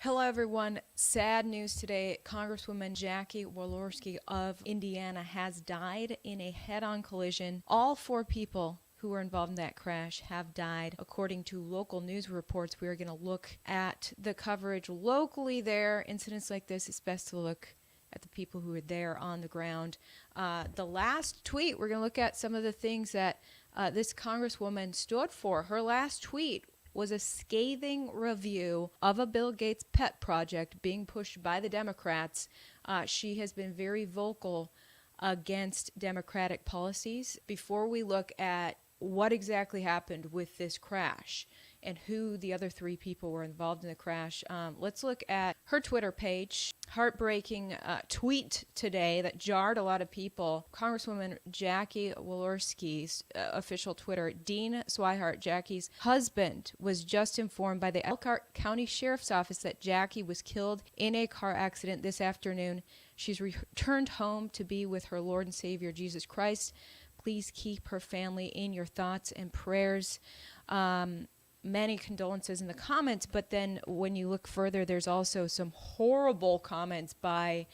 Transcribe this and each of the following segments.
Hello, everyone. Sad news today. Congresswoman Jackie of Indiana has died in a head-on collision. All four people who were involved in that crash have died. According to local news reports, we are going to look at the coverage locally there. Incidents like this, it's best to look at the people who are there on the ground. The last tweet, we're going to look at some of the things that this Congresswoman stood for. Her last tweet was a scathing review of a Bill Gates pet project being pushed by the Democrats. She has been very vocal against Democratic policies. Before we look at what exactly happened with this crash and who the other three people were involved in the crash, let's look at her Twitter page. Heartbreaking tweet today that jarred a lot of people. Congresswoman Jackie Walorski's official Twitter, Dean Swihart, Jackie's husband, was just informed by the Elkhart County Sheriff's Office that Jackie was killed in a car accident this afternoon. She's returned home to be with her Lord and Savior, Jesus Christ. Please keep her family in your thoughts and prayers. Many condolences in the comments, but then when you look further, there's also some horrible comments by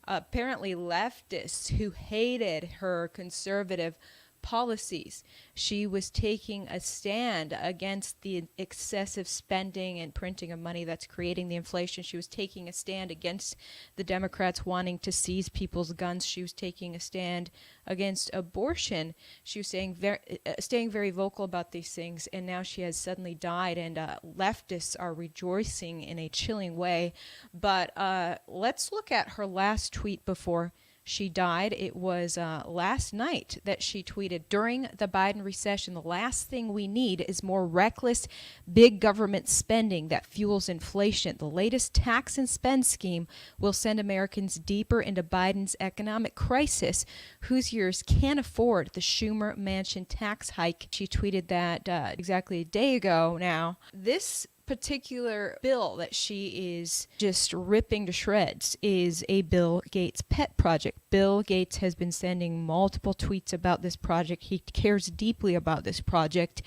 apparently leftists who hated her conservative policies. She was taking a stand against the excessive spending and printing of money that's creating the inflation. She was taking a stand against the Democrats wanting to seize people's guns. She was taking a stand against abortion. She was staying very vocal about these things, and now she has suddenly died, and leftists are rejoicing in a chilling way. But let's look at her last tweet before she died. It was last night that she tweeted, during the Biden recession, the last thing we need is more reckless, big government spending that fuels inflation. The latest tax and spend scheme will send Americans deeper into Biden's economic crisis. Whose years can't afford the Schumer Mansion tax hike? She tweeted that exactly a day ago now. This particular bill that she is just ripping to shreds is a Bill Gates pet project. Bill Gates has been sending multiple tweets about this project. He cares deeply about this project,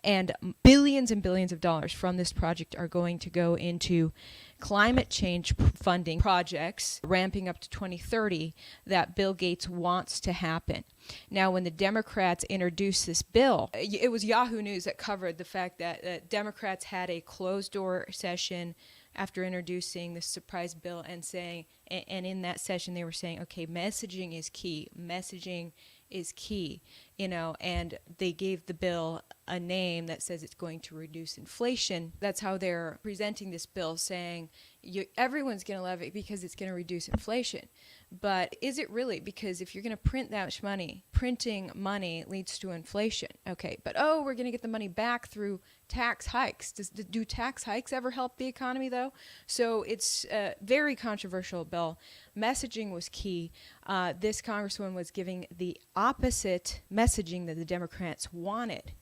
and billions and billions of dollars from this project are going to go into climate change funding projects, ramping up to 2030, that Bill Gates wants to happen. Now, when the Democrats introduced this bill, it was Yahoo News that covered the fact that Democrats had a closed-door session after introducing this surprise bill and saying, and in that session they were saying, okay, messaging is key. Messaging is key, and they gave the bill a name that says it's going to reduce inflation. That's how they're presenting this bill, saying everyone's going to love it because it's going to reduce inflation. But is it really? Because if you're going to print that much money, printing money leads to inflation. Okay, but we're going to get the money back through tax hikes. Do tax hikes ever help the economy, though? So it's a very controversial bill. Messaging was key. This congresswoman was giving the opposite messaging that the Democrats wanted.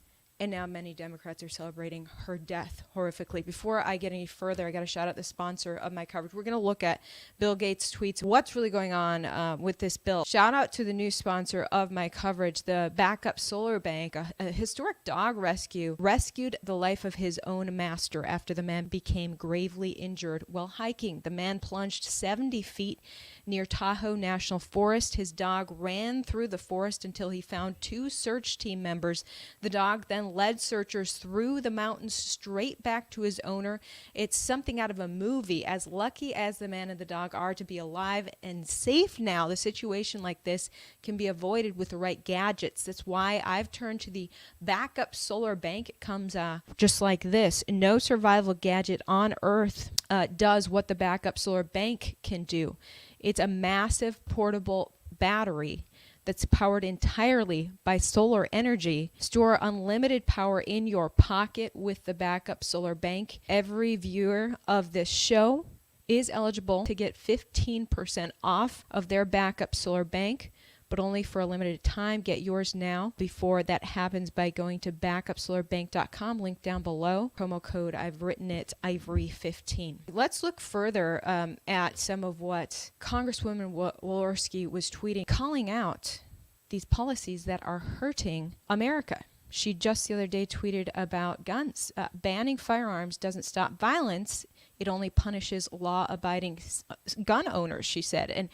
And now many Democrats are celebrating her death horrifically. Before I get any further, I got to shout out the sponsor of my coverage. We're going to look at Bill Gates' tweets, what's really going on with this bill. Shout out to the new sponsor of my coverage, the Backup Solar Bank, a historic dog rescue, rescued the life of his own master after the man became gravely injured while hiking. The man plunged 70 feet near Tahoe National Forest. His dog ran through the forest until he found two search team members. The dog then led searchers through the mountains straight back to his owner. It's something out of a movie. As lucky as the man and the dog are to be alive and safe now, the situation like this can be avoided with the right gadgets. That's why I've turned to the Backup Solar Bank. It comes just like this. No survival gadget on Earth does what the Backup Solar Bank can do. It's a massive portable battery that's powered entirely by solar energy. Store unlimited power in your pocket with the Backup Solar Bank. Every viewer of this show is eligible to get 15% off of their Backup Solar Bank, but only for a limited time. Get yours now before that happens by going to backupsolarbank.com, link down below. Promo code, I've written it, Ivory15. Let's look further at some of what Congresswoman Walorski was tweeting, calling out these policies that are hurting America. She just the other day tweeted about guns. Banning firearms doesn't stop violence. It only punishes law-abiding gun owners, she said. And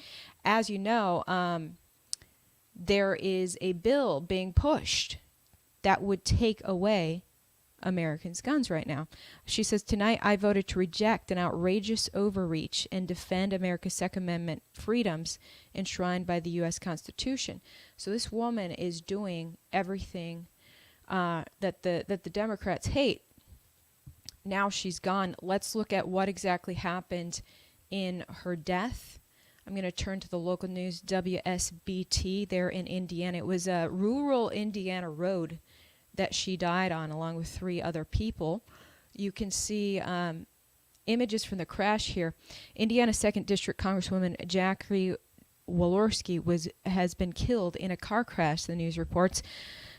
as you know, there is a bill being pushed that would take away Americans' guns right now. She says, tonight I voted to reject an outrageous overreach and defend America's Second Amendment freedoms enshrined by the U.S. Constitution. So this woman is doing everything that the Democrats hate. Now she's gone. Let's look at what exactly happened in her death. I'm going to turn to the local news, WSBT, there in Indiana. It was a rural Indiana road that she died on, along with 3 other people. You can see images from the crash here. Indiana 2nd District Congresswoman Jackie has been killed in a car crash, the news reports.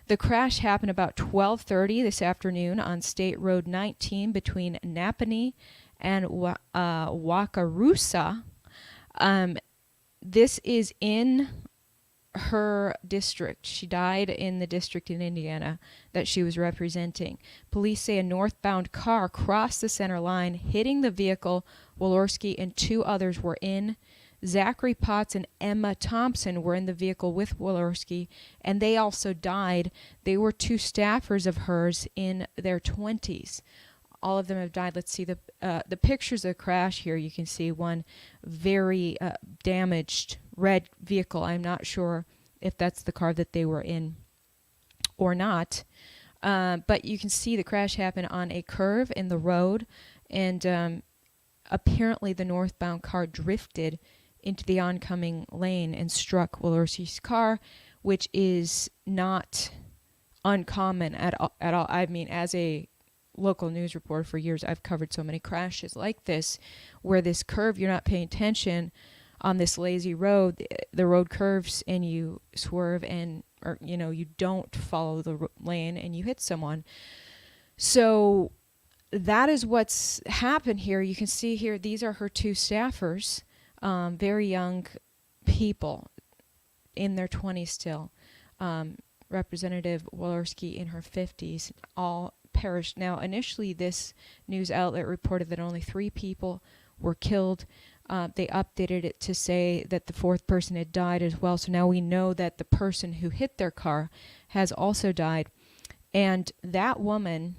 The crash happened about 12:30 this afternoon on State Road 19 between Napanee and Wakarusa. This is in her district. She died in the district in Indiana that she was representing. Police say a northbound car crossed the center line, hitting the vehicle. Walorski and 2 others were in. Zachary Potts and Emma Thompson were in the vehicle with Walorski, and they also died. They were 2 staffers of hers in their 20s. All of them have died. Let's see the pictures of the crash here. You can see one very damaged red vehicle. I'm not sure if that's the car that they were in or not. But you can see the crash happen on a curve in the road, and apparently the northbound car drifted into the oncoming lane and struck Walorski's car, which is not uncommon at all. I mean, as a local news reporter for years, I've covered so many crashes like this, where this curve, you're not paying attention on this lazy road. The road curves and you swerve or you don't follow the lane and you hit someone. So that is what's happened here. You can see here, these are her 2 staffers. Very young people in their 20s still. Representative Walorski in her 50s, all perished. Now, initially, this news outlet reported that only 3 people were killed. They updated it to say that the 4th person had died as well. So now we know that the person who hit their car has also died. And that woman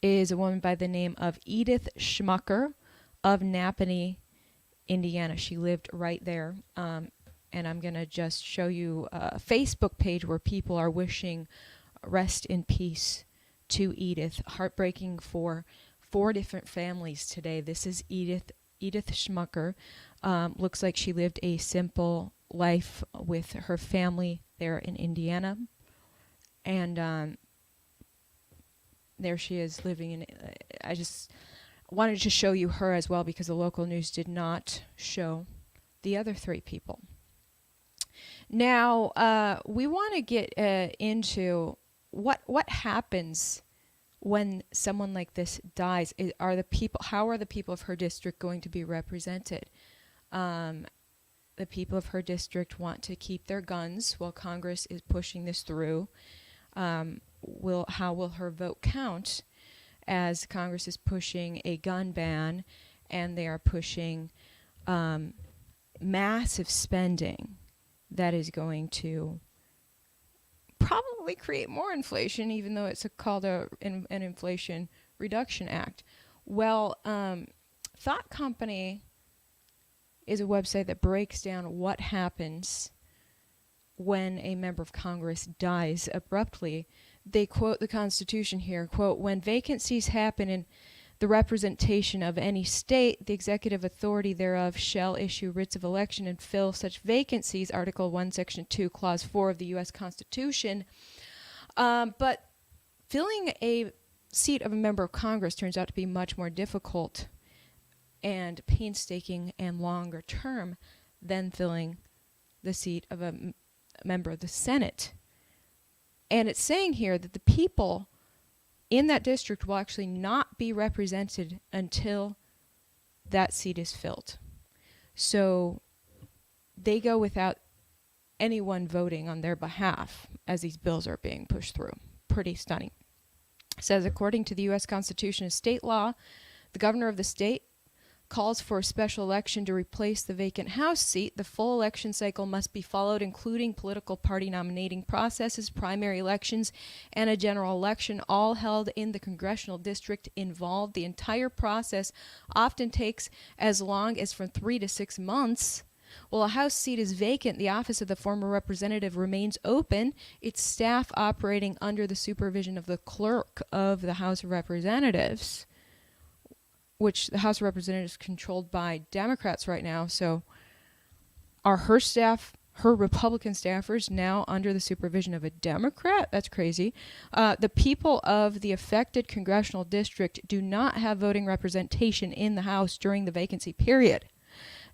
is a woman by the name of Edith Schmucker of Napanee, Indiana. She lived right there. And I'm going to just show you a Facebook page where people are wishing rest in peace to Edith. Heartbreaking for 4 different families today. This is Edith Schmucker. Looks like she lived a simple life with her family there in Indiana. And there she is living in... I just wanted to show you her as well because the local news did not show the other 3 people. Now, we want to get into what happens when someone like this dies. How are the people of her district going to be represented? The people of her district want to keep their guns while Congress is pushing this through. How will her vote count as Congress is pushing a gun ban and they are pushing massive spending that is going to probably create more inflation, even though it's called an Inflation Reduction Act. Well, Thought Company is a website that breaks down what happens when a member of Congress dies abruptly. They quote the Constitution here, quote, "When vacancies happen in the representation of any state, the executive authority thereof shall issue writs of election and fill such vacancies," Article 1, Section 2, Clause 4 of the U.S. Constitution. But filling a seat of a member of Congress turns out to be much more difficult and painstaking and longer term than filling the seat of a member of the Senate. And it's saying here that the people in that district will actually not be represented until that seat is filled. So they go without anyone voting on their behalf as these bills are being pushed through. Pretty stunning. It says, according to the U.S. Constitution and state law, The governor of the state calls for a special election to replace the vacant House seat. The full election cycle must be followed, including political party nominating processes, primary elections, and a general election, all held in the congressional district involved. The entire process often takes as long as from 3 to 6 months. While a House seat is vacant, the office of the former representative remains open, its staff operating under the supervision of the clerk of the House of Representatives, which the House of Representatives is controlled by Democrats right now. So are her staff, her Republican staffers, now under the supervision of a Democrat? That's crazy. The people of the affected congressional district do not have voting representation in the House during the vacancy period.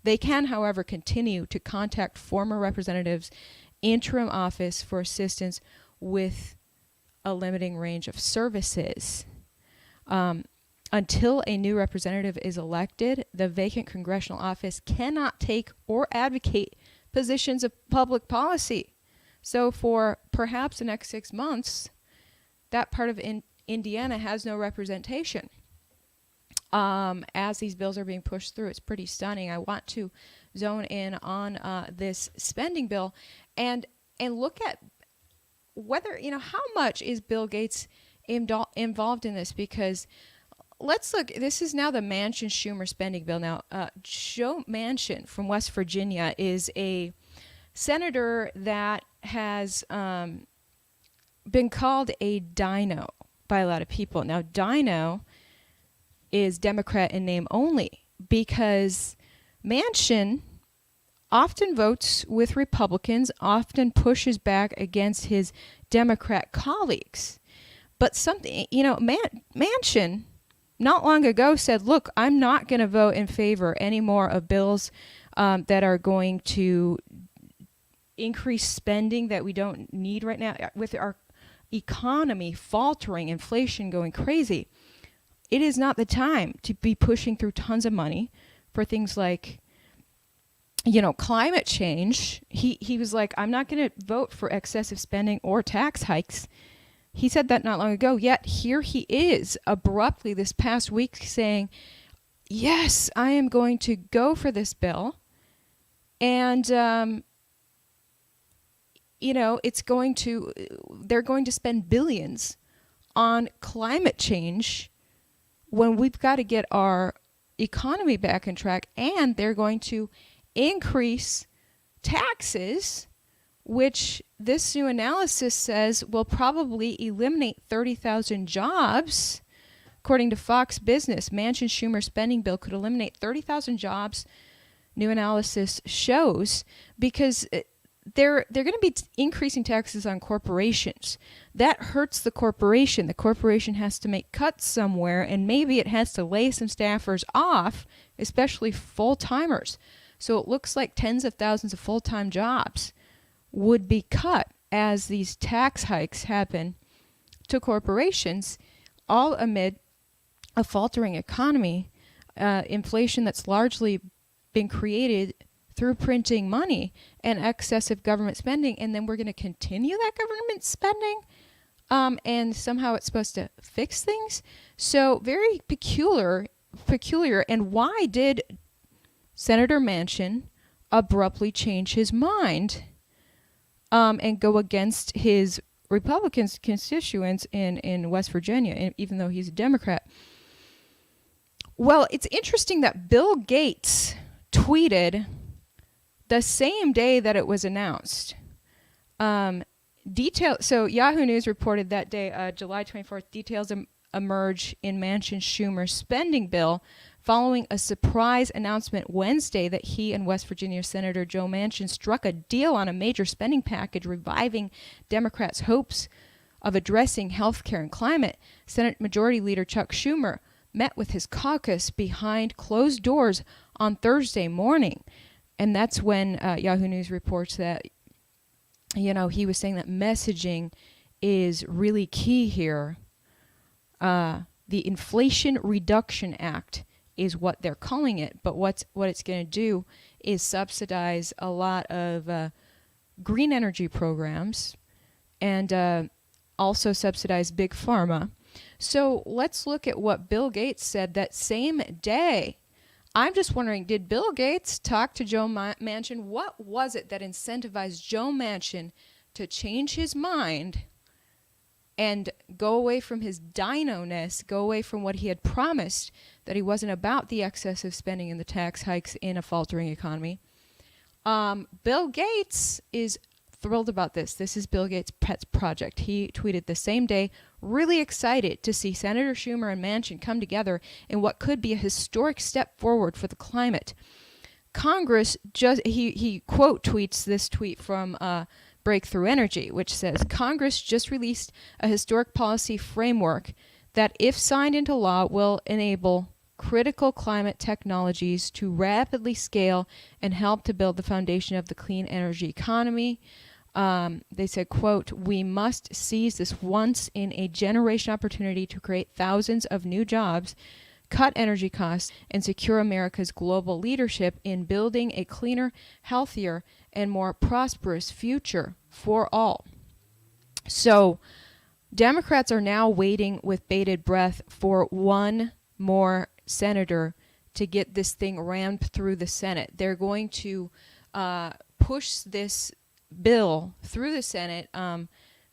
They can, however, continue to contact former representatives' interim office for assistance with a limiting range of services. Until a new representative is elected, the vacant congressional office cannot take or advocate positions of public policy. So for perhaps the next 6 months, that part of Indiana has no representation. As these bills are being pushed through, it's pretty stunning. I want to zone in on this spending bill and look at whether, how much is Bill Gates involved in this, because let's look. This is now the Manchin-Schumer spending bill. Now, Joe Manchin from West Virginia is a senator that has been called a dino by a lot of people. Now, dino is Democrat in name only, because Manchin often votes with Republicans, often pushes back against his Democrat colleagues. But something, Manchin not long ago said, look, I'm not going to vote in favor anymore of bills that are going to increase spending that we don't need right now. With our economy faltering, inflation going crazy, it is not the time to be pushing through tons of money for things like, climate change. He was like, I'm not going to vote for excessive spending or tax hikes. He said that not long ago, yet here he is abruptly this past week saying, yes, I am going to go for this bill. And, they're going to spend billions on climate change when we've got to get our economy back on track, and they're going to increase taxes, which this new analysis says will probably eliminate 30,000 jobs. According to Fox Business, Manchin-Schumer spending bill could eliminate 30,000 jobs, new analysis shows, because they're going to be increasing taxes on corporations. That hurts the corporation. The corporation has to make cuts somewhere, and maybe it has to lay some staffers off, especially full-timers. So it looks like tens of thousands of full-time jobs would be cut as these tax hikes happen to corporations, all amid a faltering economy, inflation that's largely been created through printing money and excessive government spending. And then we're going to continue that government spending, and somehow it's supposed to fix things. So very peculiar. And why did Senator Manchin abruptly change his mind and go against his Republican constituents in West Virginia, even though he's a Democrat? Well, it's interesting that Bill Gates tweeted the same day that it was announced. So Yahoo News reported that day, July 24th, details emerge in Manchin-Schumer's spending bill following a surprise announcement Wednesday that he and West Virginia Senator Joe Manchin struck a deal on a major spending package reviving Democrats' hopes of addressing health care and climate. Senate Majority Leader Chuck Schumer met with his caucus behind closed doors on Thursday morning. And that's when Yahoo News reports that, he was saying that messaging is really key here. The Inflation Reduction Act is what they're calling it, but what it's going to do is subsidize a lot of green energy programs and also subsidize big pharma. So let's look at what Bill Gates said that same day. I'm just wondering, did Bill Gates talk to Joe Manchin? What was it that incentivized Joe Manchin to change his mind and go away from his dino-ness, go away from what he had promised, that he wasn't about the excessive spending and the tax hikes in a faltering economy? Bill Gates is thrilled about this. This is Bill Gates' pet project. He tweeted the same day, really excited to see Senator Schumer and Manchin come together in what could be a historic step forward for the climate. Congress he quote tweets this tweet from Breakthrough Energy, which says, Congress just released a historic policy framework that, if signed into law, will enable critical climate technologies to rapidly scale and help to build the foundation of the clean energy economy. They said, quote, we must seize this once-in-a-generation opportunity to create thousands of new jobs, cut energy costs, and secure America's global leadership in building a cleaner, healthier, and more prosperous future for all. So Democrats are now waiting with bated breath for one more senator to get this thing rammed through the Senate. They're going to push this bill through the Senate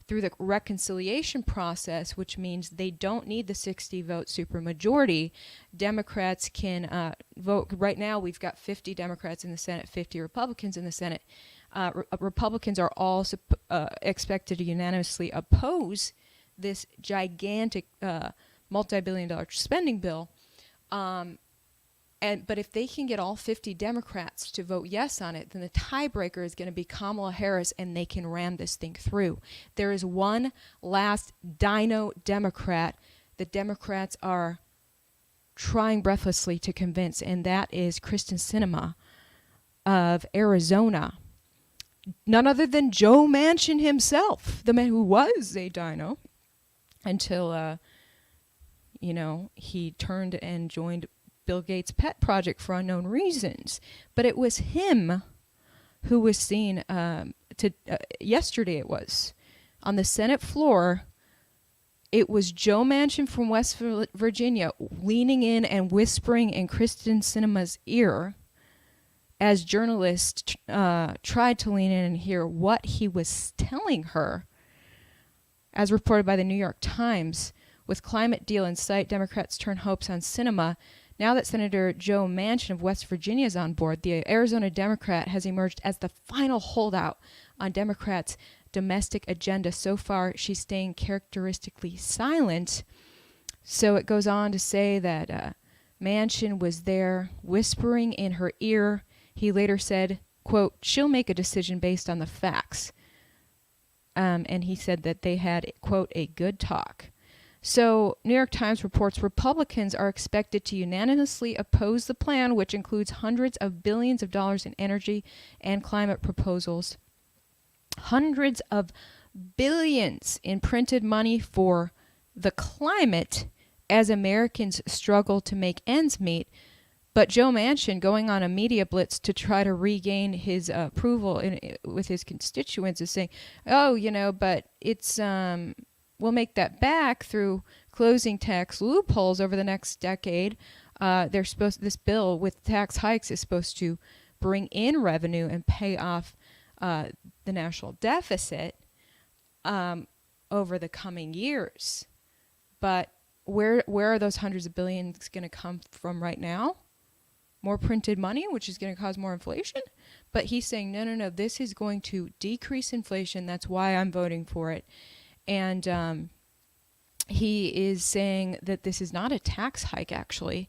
through the reconciliation process, which means they don't need the 60-vote supermajority. Democrats can vote. Right now, we've got 50 Democrats in the Senate, 50 Republicans in the Senate. Republicans are all expected to unanimously oppose this gigantic multi-billion-dollar spending bill. But if they can get all 50 Democrats to vote yes on it, then the tiebreaker is going to be Kamala Harris, and they can ram this thing through. There is one last dino Democrat that Democrats are trying breathlessly to convince, and that is Kristen Sinema of Arizona. None other than Joe Manchin himself, the man who was a dino until, he turned and joined Bill Gates' pet project for unknown reasons. But it was him who was seen yesterday, it was, on the Senate floor. It was Joe Manchin from West Virginia leaning in and whispering in Kristen Sinema's ear as journalists tried to lean in and hear what he was telling her. As reported by the New York Times, with climate deal in sight, Democrats turn hopes on Sinema. Now that Senator Joe Manchin of West Virginia is on board, the Arizona Democrat has emerged as the final holdout on Democrats' domestic agenda. So far, she's staying characteristically silent. So it goes on to say that Manchin was there whispering in her ear. He later said, quote, she'll make a decision based on the facts. And he said that they had, quote, a good talk. So, New York Times reports Republicans are expected to unanimously oppose the plan, which includes hundreds of billions of dollars in energy and climate proposals. Hundreds of billions in printed money for the climate as Americans struggle to make ends meet. But Joe Manchin going on a media blitz to try to regain his approval with his constituents is saying, but it's... we'll make that back through closing tax loopholes over the next decade. This bill with tax hikes is supposed to bring in revenue and pay off the national deficit over the coming years. But where are those hundreds of billions going to come from right now? More printed money, which is going to cause more inflation? But he's saying, no, this is going to decrease inflation. That's why I'm voting for it. And he is saying that this is not a tax hike, actually.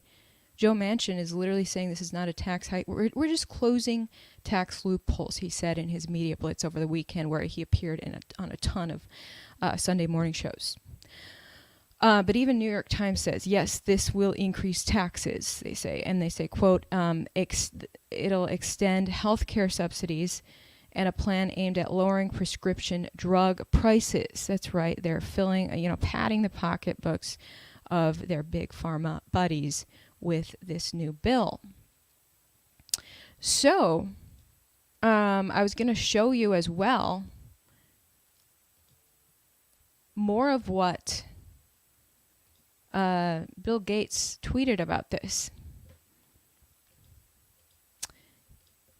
Joe Manchin is literally saying this is not a tax hike. We're just closing tax loopholes, he said in his media blitz over the weekend, where he appeared on a ton of Sunday morning shows. But even New York Times says, yes, this will increase taxes, they say. And they say, quote, it'll extend health care subsidies and a plan aimed at lowering prescription drug prices. That's right. They're padding the pocketbooks of their big pharma buddies with this new bill. So, I was going to show you as well more of what Bill Gates tweeted about this.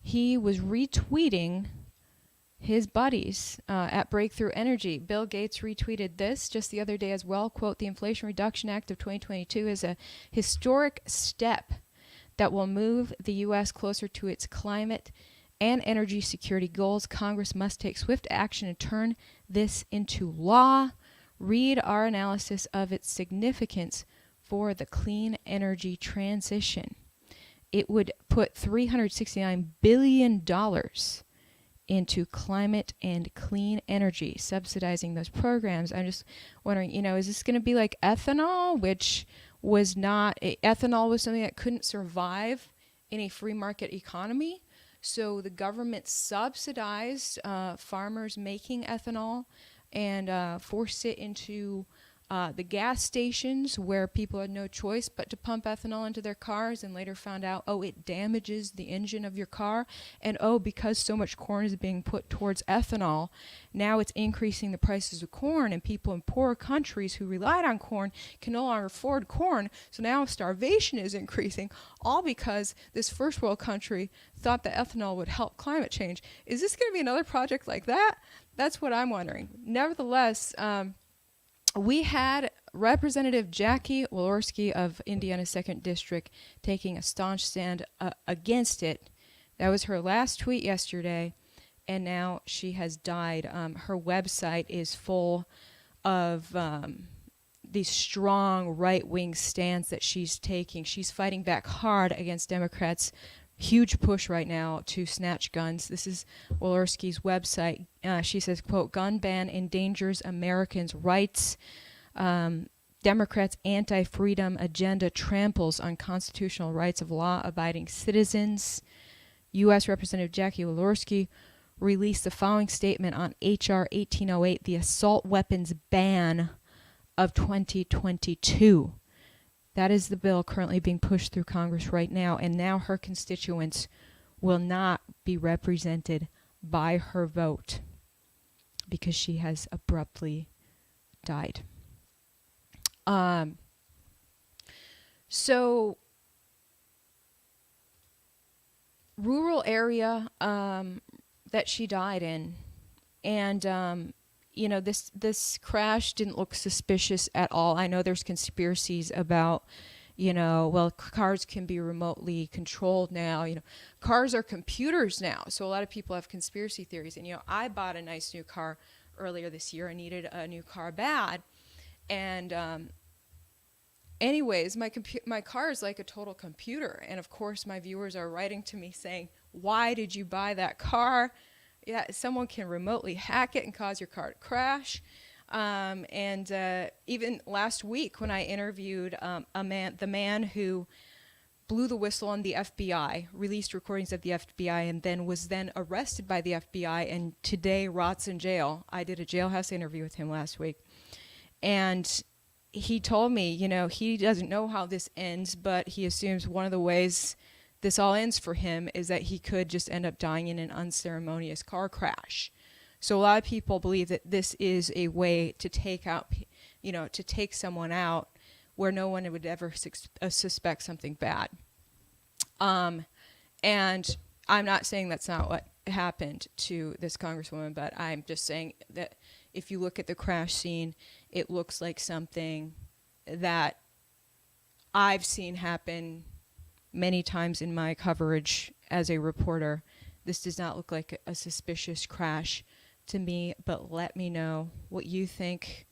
He was retweeting his buddies at Breakthrough Energy. Bill Gates retweeted this just the other day as well. Quote, "The Inflation Reduction Act of 2022 is a historic step that will move the U.S. closer to its climate and energy security goals. Congress must take swift action and turn this into law. Read our analysis of its significance for the clean energy transition. It would put $369 billion into climate and clean energy, subsidizing those programs." I'm just wondering, is this going to be like ethanol, which was not, ethanol was something that couldn't survive in a free market economy. So the government subsidized farmers making ethanol and forced it into the gas stations where people had no choice but to pump ethanol into their cars, and later found out, it damages the engine of your car. And because so much corn is being put towards ethanol, now it's increasing the prices of corn, and people in poor countries who relied on corn can no longer afford corn. So now starvation is increasing, all because this first world country thought that ethanol would help climate change. Is this going to be another project like that? That's what I'm wondering. Nevertheless, we had Representative Jackie Walorski of Indiana's 2nd District taking a staunch stand against it. That was her last tweet yesterday, and now she has died. Her website is full of these strong right-wing stance that she's taking. She's fighting back hard against Democrats' huge push right now to snatch guns. This is Walorski's website. She says, quote, "Gun ban endangers Americans' rights. Democrats' anti-freedom agenda tramples on constitutional rights of law-abiding citizens." U.S. Representative Jackie Walorski released the following statement on H.R. 1808, the assault weapons ban of 2022. That is the bill currently being pushed through Congress right now, and now her constituents will not be represented by her vote because she has abruptly died. So, rural area that she died in, and this crash didn't look suspicious at all. I know there's conspiracies about, cars can be remotely controlled now. Cars are computers now. So a lot of people have conspiracy theories. And, I bought a nice new car earlier this year. I needed a new car bad. And anyways, my car is like a total computer. And, of course, my viewers are writing to me saying, why did you buy that car? Yeah, someone can remotely hack it and cause your car to crash. And even last week when I interviewed the man who blew the whistle on the FBI, released recordings of the FBI, and then was arrested by the FBI and today rots in jail. I did a jailhouse interview with him last week. And he told me, he doesn't know how this ends, but he assumes one of the ways this all ends for him is that he could just end up dying in an unceremonious car crash. So a lot of people believe that this is a way to take someone out where no one would ever suspect something bad. And I'm not saying that's not what happened to this Congresswoman, but I'm just saying that if you look at the crash scene, it looks like something that I've seen happen many times in my coverage as a reporter. This does not look like a suspicious crash to me, but let me know what you think.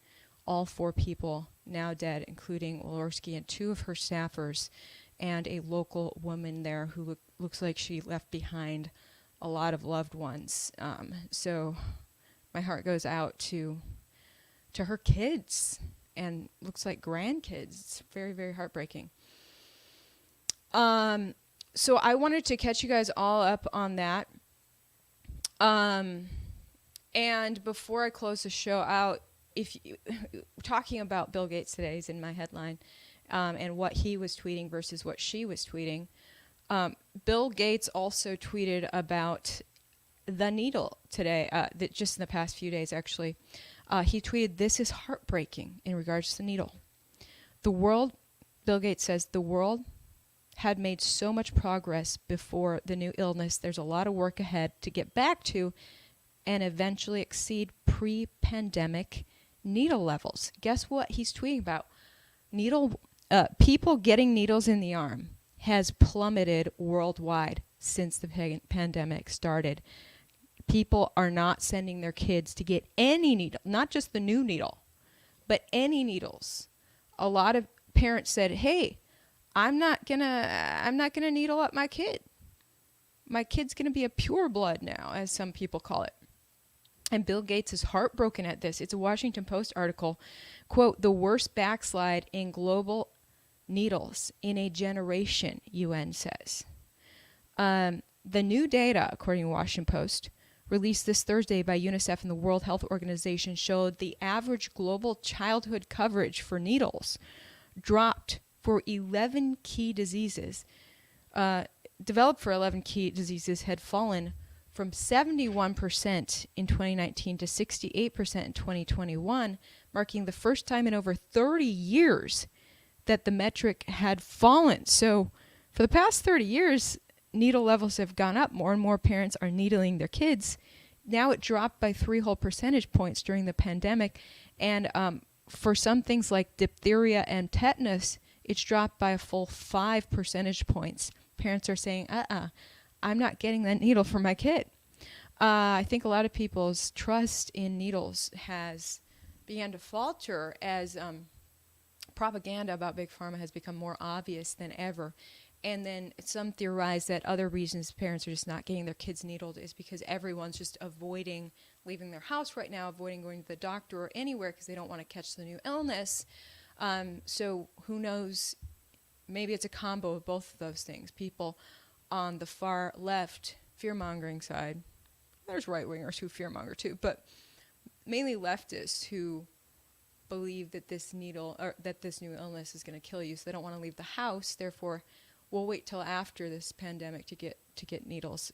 All 4 people now dead, including Walorski and 2 of her staffers, and a local woman there who looks like she left behind a lot of loved ones. So my heart goes out to her kids and looks like grandkids. It's very, very heartbreaking. So I wanted to catch you guys all up on that. And before I close the show out, talking about Bill Gates today is in my headline, and what he was tweeting versus what she was tweeting. Bill Gates also tweeted about the needle today, just in the past few days, actually. He tweeted, "This is heartbreaking," in regards to the needle. The world, Bill Gates says, the world had made so much progress before the new illness. There's a lot of work ahead to get back to and eventually exceed pre-pandemic needle levels. Guess what he's tweeting about? People getting needles in the arm has plummeted worldwide since the pandemic started. People are not sending their kids to get any needle, not just the new needle, but any needles. A lot of parents said, "Hey, I'm not gonna needle up my kid. My kid's gonna be a pure blood now," as some people call it. And Bill Gates is heartbroken at this. It's a Washington Post article. Quote, "The worst backslide in global needles in a generation," UN says. The new data, according to Washington Post, released this Thursday by UNICEF and the World Health Organization, showed the average global childhood coverage for needles dropped for 11 key diseases. Developed for 11 key diseases had fallen from 71% in 2019 to 68% in 2021, marking the first time in over 30 years that the metric had fallen. So for the past 30 years, needle levels have gone up. More and more parents are needling their kids. Now it dropped by 3 whole percentage points during the pandemic. And for some things like diphtheria and tetanus, it's dropped by a full 5 percentage points. Parents are saying, I'm not getting that needle for my kid. I think a lot of people's trust in needles has began to falter as propaganda about Big Pharma has become more obvious than ever. And then some theorize that other reasons parents are just not getting their kids needled is because everyone's just avoiding leaving their house right now, avoiding going to the doctor or anywhere because they don't want to catch the new illness. So who knows, maybe it's a combo of both of those things. People on the far left fear-mongering side, there's right-wingers who fear-monger too, but mainly leftists who believe that this needle or that this new illness is going to kill you, so they don't want to leave the house. Therefore, we'll wait till after this pandemic to get needles,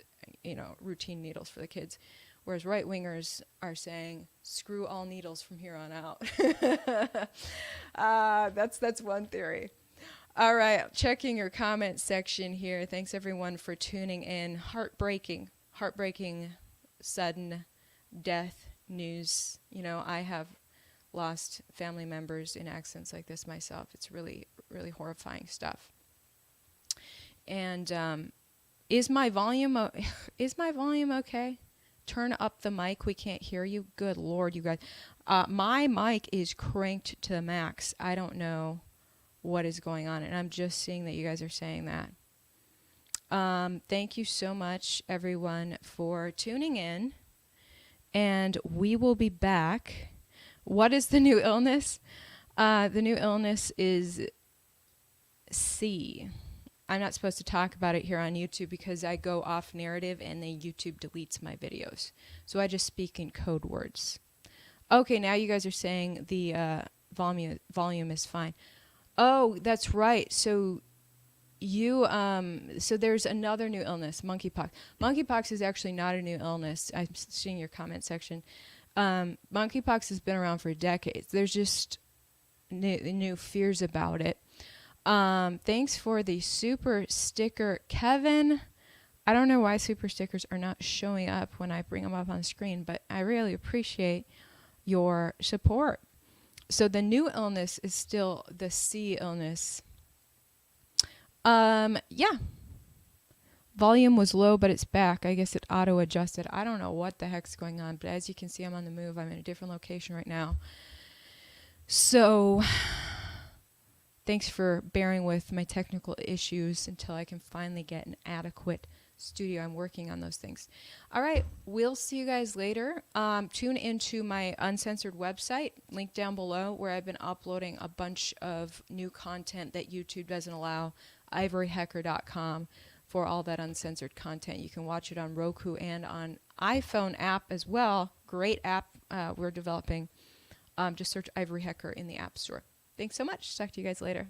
routine needles for the kids. Whereas right-wingers are saying, screw all needles from here on out. That's one theory. All right, checking your comment section here. Thanks everyone for tuning in. Heartbreaking, sudden death news. I have lost family members in accidents like this myself. It's really, really horrifying stuff. And is my volume okay? Turn up the mic. We can't hear you. Good Lord, you guys. My mic is cranked to the max. I don't know what is going on, and I'm just seeing that you guys are saying that. Thank you so much, everyone, for tuning in, and we will be back. What is the new illness? The new illness is C. I'm not supposed to talk about it here on YouTube because I go off narrative and then YouTube deletes my videos. So I just speak in code words. Okay, now you guys are saying the volume is fine. Oh, that's right. So so there's another new illness, monkeypox. Monkeypox is actually not a new illness. I'm seeing your comment section. Monkeypox has been around for decades. There's just new fears about it. Thanks for the super sticker, Kevin. I don't know why super stickers are not showing up when I bring them up on the screen, but I really appreciate your support. So the new illness is still the C illness. Yeah. Volume was low, but it's back. I guess it auto-adjusted. I don't know what the heck's going on, but as you can see, I'm on the move. I'm in a different location right now. So thanks for bearing with my technical issues until I can finally get an adequate studio. I'm working on those things. All right, we'll see you guys later. Tune into my uncensored website, link down below, where I've been uploading a bunch of new content that YouTube doesn't allow, ivoryhecker.com, for all that uncensored content. You can watch it on Roku and on iPhone app as well. Great app we're developing. Just search Ivory Hecker in the App Store. Thanks so much. Talk to you guys later.